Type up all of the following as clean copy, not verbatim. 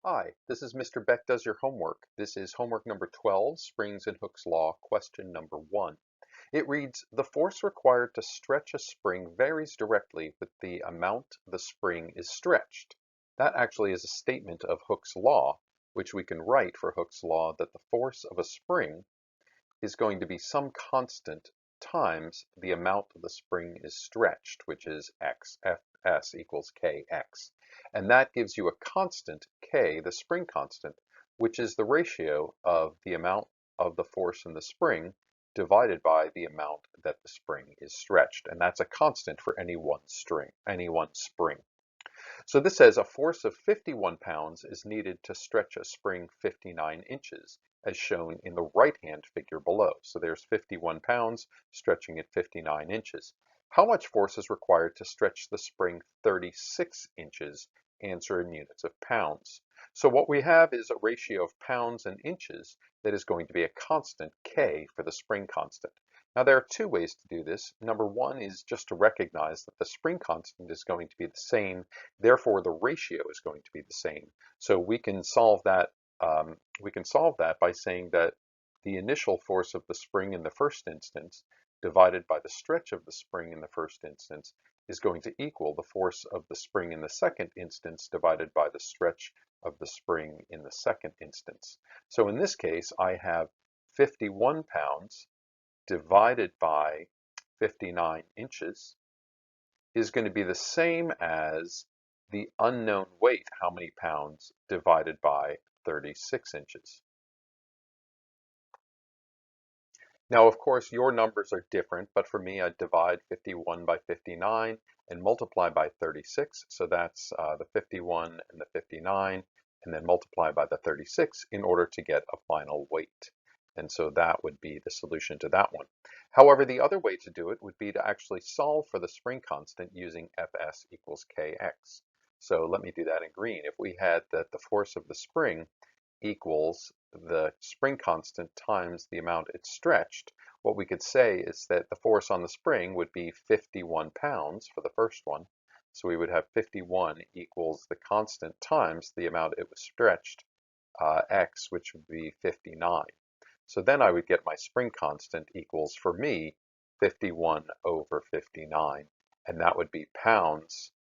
Hi, this is Mr. Beck Does Your Homework. This is homework number 12, Springs and Hooke's Law, question number 1. It reads, the force required to stretch a spring varies directly with the amount the spring is stretched. That actually is a statement of Hooke's law, which we can write for Hooke's law that the force of a spring is going to be some constant times the amount the spring is stretched, which is x, Fs equals kx. And that gives you a constant, k, the spring constant, which is the ratio of the amount of the force in the spring divided by the amount that the spring is stretched. And that's a constant for any one spring. So this says a force of 51 pounds is needed to stretch a spring 59 inches, as shown in the right-hand figure below. So there's 51 pounds stretching at 59 inches. How much force is required to stretch the spring 36 inches? Answer in units of pounds. So what we have is a ratio of pounds and inches that is going to be a constant, K, for the spring constant. Now there are two ways to do this. Number one is just to recognize that the spring constant is going to be the same, therefore the ratio is going to be the same. So we can solve that by saying that the initial force of the spring in the first instance divided by the stretch of the spring in the first instance is going to equal the force of the spring in the second instance divided by the stretch of the spring in the second instance. So in this case, I have 51 pounds divided by 59 inches is going to be the same as the unknown weight, how many pounds, divided by 36 inches. Now, of course, your numbers are different, but for me, I divide 51 by 59 and multiply by 36. So that's the 51 and the 59, and then multiply by the 36 in order to get a final weight. And so that would be the solution to that one. However, the other way to do it would be to actually solve for the spring constant using Fs equals Kx. So let me do that in green. If we had that the force of the spring equals the spring constant times the amount it's stretched, what we could say is that the force on the spring would be 51 pounds for the first one. So we would have 51 equals the constant times the amount it was stretched, x, which would be 59. So then I would get my spring constant equals, for me, 51 over 59, and that would be pounds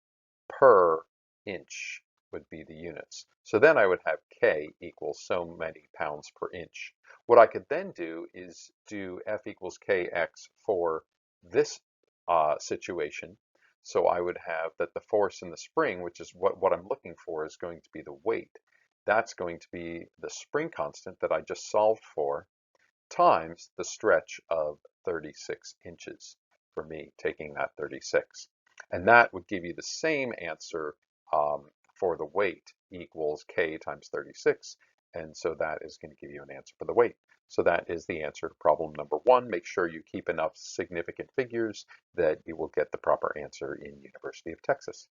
per inch would be the units. So then I would have K equals so many pounds per inch. What I could then do is do F equals Kx for this situation. So I would have that the force in the spring, which is what I'm looking for, is going to be the weight. That's going to be the spring constant that I just solved for, times the stretch of 36 inches for me, taking that 36. And that would give you the same answer for the weight equals K times 36. And so that is going to give you an answer for the weight. So that is the answer to problem number 1. Make sure you keep enough significant figures that you will get the proper answer in University of Texas.